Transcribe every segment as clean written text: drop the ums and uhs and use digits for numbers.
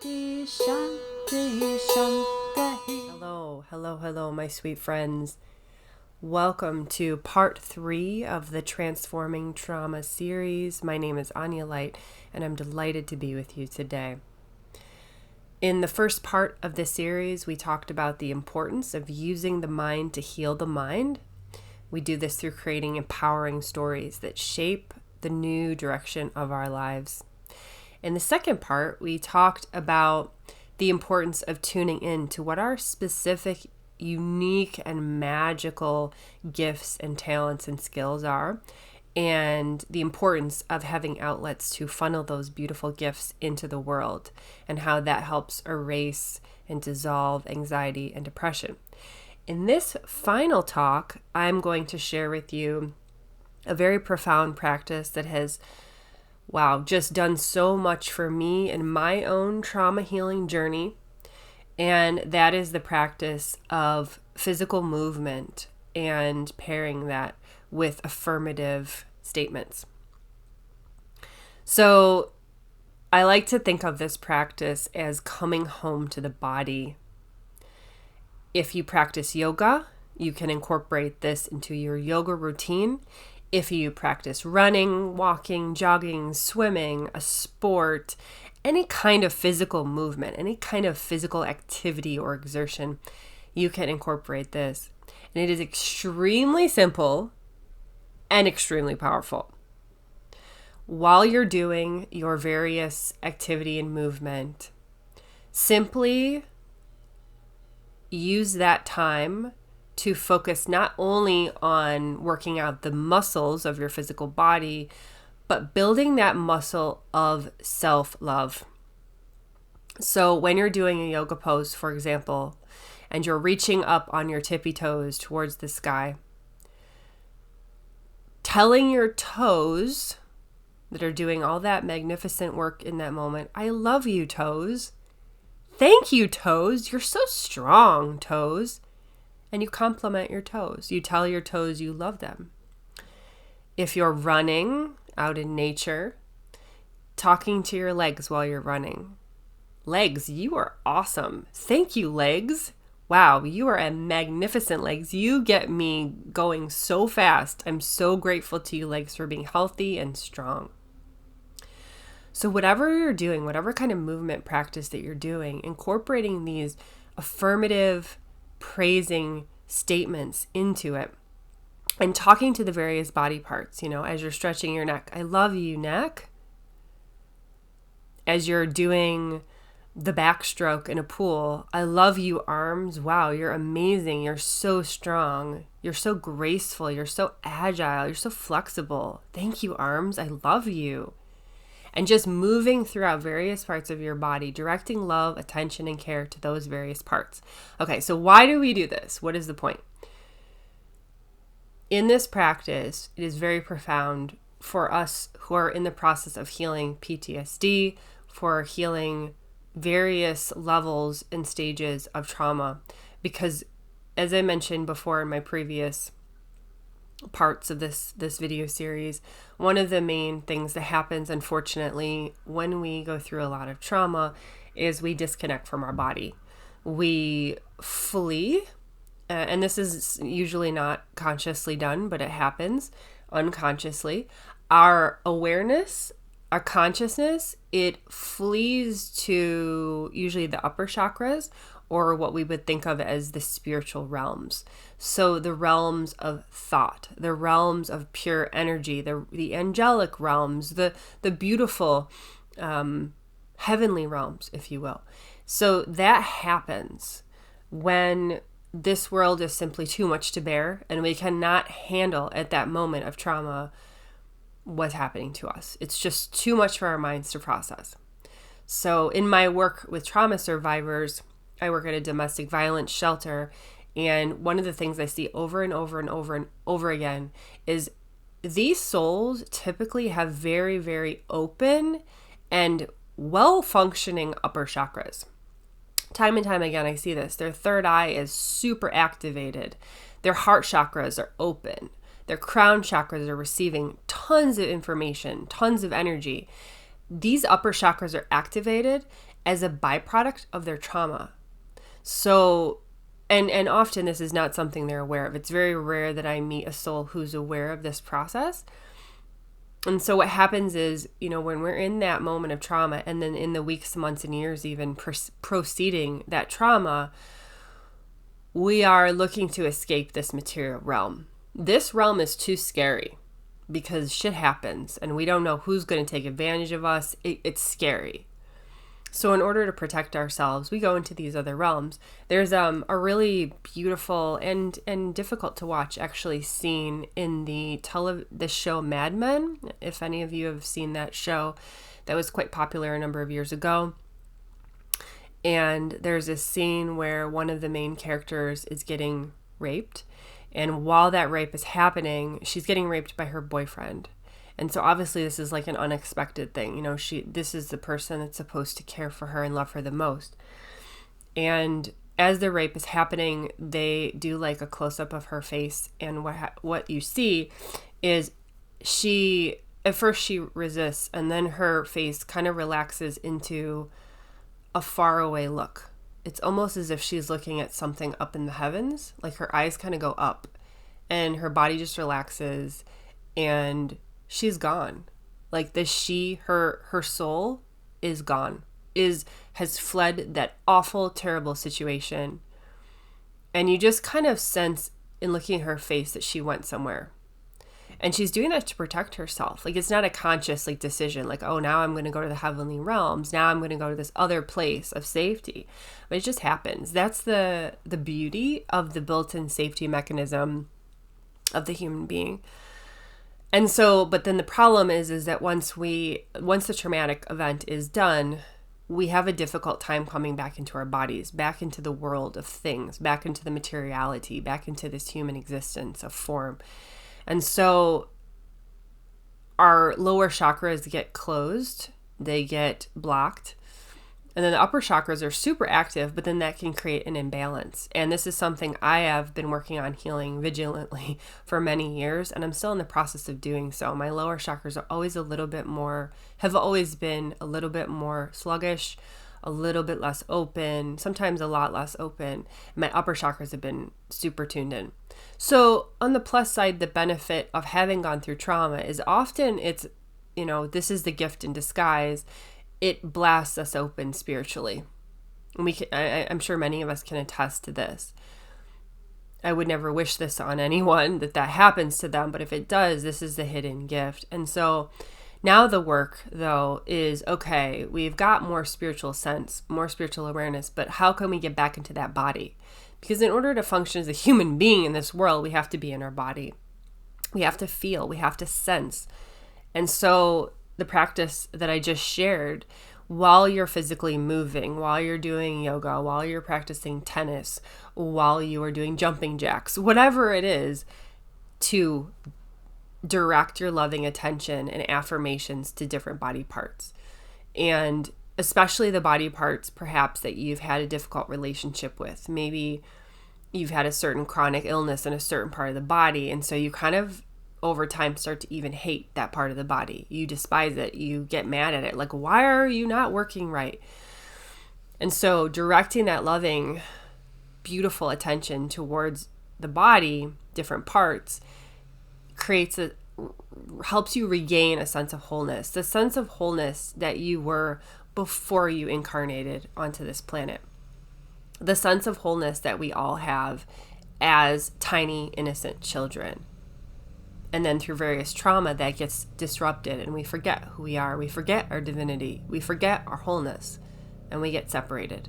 Shanti, Shanti, Shanti. Hello, my sweet friends. Welcome to part 3 of the Transforming Trauma series. My name is Anya Light, and I'm delighted to be with you today. In the first part of this series, we talked about the importance of using the mind to heal the mind. We do this through creating empowering stories that shape the new direction of our lives. In the second part, we talked about the importance of tuning in to what our specific, unique, and magical gifts and talents and skills are, and the importance of having outlets to funnel those beautiful gifts into the world, and how that helps erase and dissolve anxiety and depression. In this final talk, I'm going to share with you a very profound practice that has just done so much for me in my own trauma healing journey. And that is the practice of physical movement and pairing that with affirmative statements. So I like to think of this practice as coming home to the body. If you practice yoga, you can incorporate this into your yoga routine. If you practice running, walking, jogging, swimming, a sport, any kind of physical movement, any kind of physical activity or exertion, you can incorporate this. And it is extremely simple and extremely powerful. While you're doing your various activity and movement, simply use that time to focus not only on working out the muscles of your physical body, but building that muscle of self-love. So when you're doing a yoga pose, for example, and you're reaching up on your tippy toes towards the sky, telling your toes that are doing all that magnificent work in that moment, I love you, toes. Thank you, toes. You're so strong, toes. And you compliment your toes. You tell your toes you love them. If you're running out in nature, talking to your legs while you're running. Legs, you are awesome. Thank you, legs. Wow, you are a magnificent legs. You get me going so fast. I'm so grateful to you, legs, for being healthy and strong. So whatever you're doing, whatever kind of movement practice that you're doing, incorporating these affirmative praising statements into it and talking to the various body parts, as you're stretching your neck. I love you, neck. As you're doing the backstroke in a pool, I love you, arms. Wow, you're amazing. You're so strong. You're so graceful. You're so agile. You're so flexible. Thank you, arms. I love you. And just moving throughout various parts of your body, directing love, attention, and care to those various parts. Okay, so why do we do this? What is the point? In this practice, it is very profound for us who are in the process of healing PTSD, for healing various levels and stages of trauma. Because as I mentioned before in my previous parts of this video series, one of the main things that happens, unfortunately, when we go through a lot of trauma is we disconnect from our body. We flee, and this is usually not consciously done, but it happens unconsciously. Our awareness, our consciousness, it flees to usually the upper chakras, or what we would think of as the spiritual realms. So the realms of thought, the realms of pure energy, the angelic realms, the beautiful heavenly realms, if you will. So that happens when this world is simply too much to bear, and we cannot handle at that moment of trauma what's happening to us. It's just too much for our minds to process. So in my work with trauma survivors, I work at a domestic violence shelter, and one of the things I see over and over and over and over again is these souls typically have very, very open and well-functioning upper chakras. Time and time again, I see this. Their third eye is super activated. Their heart chakras are open. Their crown chakras are receiving tons of information, tons of energy. These upper chakras are activated, as a byproduct of their trauma. So, and often this is not something they're aware of. It's very rare that I meet a soul who's aware of this process. And so what happens is, when we're in that moment of trauma, and then in the weeks, months, and years even proceeding that trauma, we are looking to escape this material realm. This realm is too scary because shit happens and we don't know who's going to take advantage of us. It's scary. So in order to protect ourselves, we go into these other realms. There's a really beautiful and difficult to watch actually scene in the show Mad Men. If any of you have seen that show, that was quite popular a number of years ago. And there's a scene where one of the main characters is getting raped. And while that rape is happening, she's getting raped by her boyfriend. And so obviously this is like an unexpected thing. This is the person that's supposed to care for her and love her the most. And as the rape is happening, they do like a close-up of her face. And what you see is at first she resists, and then her face kind of relaxes into a faraway look. It's almost as if she's looking at something up in the heavens. Like her eyes kind of go up and her body just relaxes and she's gone. Like her soul is gone, has fled that awful, terrible situation. And you just kind of sense in looking at her face that she went somewhere. And she's doing that to protect herself. Like, it's not a conscious decision, like, oh, now I'm going to go to the heavenly realms. Now I'm going to go to this other place of safety. But it just happens. That's the beauty of the built-in safety mechanism of the human being. And so, but then the problem is that once the traumatic event is done, we have a difficult time coming back into our bodies, back into the world of things, back into the materiality, back into this human existence of form. And so our lower chakras get closed, they get blocked, and then the upper chakras are super active, but then that can create an imbalance. And this is something I have been working on healing vigilantly for many years, and I'm still in the process of doing so. My lower chakras are have always been a little bit more sluggish, a little bit less open, sometimes a lot less open. My upper chakras have been super tuned in. So on the plus side, the benefit of having gone through trauma is often this is the gift in disguise. It blasts us open spiritually. And I'm sure many of us can attest to this. I would never wish this on anyone that happens to them, but if it does, this is the hidden gift. And so now the work, though, is, okay, we've got more spiritual sense, more spiritual awareness, but how can we get back into that body? Because in order to function as a human being in this world, we have to be in our body. We have to feel, we have to sense. And so the practice that I just shared, while you're physically moving, while you're doing yoga, while you're practicing tennis, while you are doing jumping jacks, whatever it is, to direct your loving attention and affirmations to different body parts. And especially the body parts perhaps that you've had a difficult relationship with. Maybe you've had a certain chronic illness in a certain part of the body, and so you kind of over time start to even hate that part of the body. You despise it. You get mad at it. Like, why are you not working right? And so directing that loving, beautiful attention towards the body, different parts, helps you regain a sense of wholeness, the sense of wholeness that you were before you incarnated onto this planet. The sense of wholeness that we all have as tiny, innocent children. And then through various trauma, that gets disrupted and we forget who we are. We forget our divinity. We forget our wholeness, and we get separated.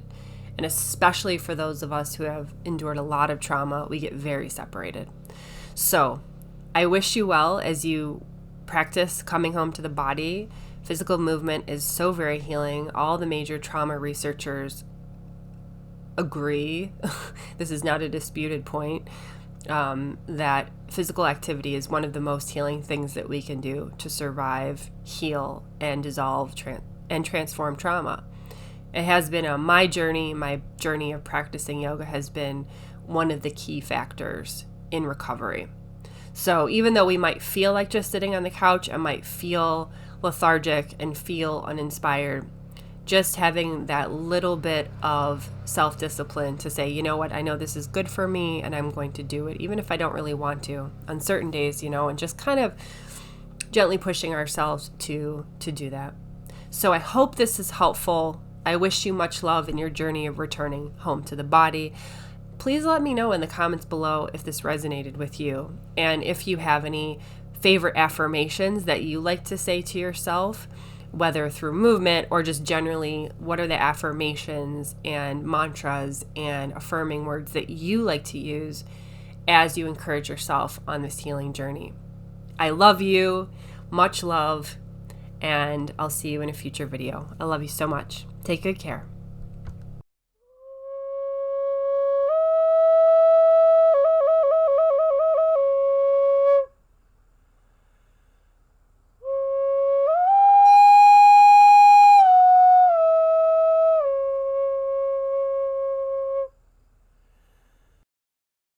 And especially for those of us who have endured a lot of trauma, we get very separated. So I wish you well as you practice coming home to the body. Physical movement is so very healing. All the major trauma researchers agree, this is not a disputed point, that physical activity is one of the most healing things that we can do to survive, heal, and dissolve and transform trauma. It has been my journey of practicing yoga has been one of the key factors in recovery. So even though we might feel like just sitting on the couch and might feel lethargic and feel uninspired, just having that little bit of self-discipline to say, you know what, I know this is good for me and I'm going to do it, even if I don't really want to on certain days, and just kind of gently pushing ourselves to do that. So I hope this is helpful. I wish you much love in your journey of returning home to the body. Please let me know in the comments below if this resonated with you, and if you have any favorite affirmations that you like to say to yourself, whether through movement or just generally, what are the affirmations and mantras and affirming words that you like to use as you encourage yourself on this healing journey. I love you, much love, and I'll see you in a future video. I love you so much. Take good care.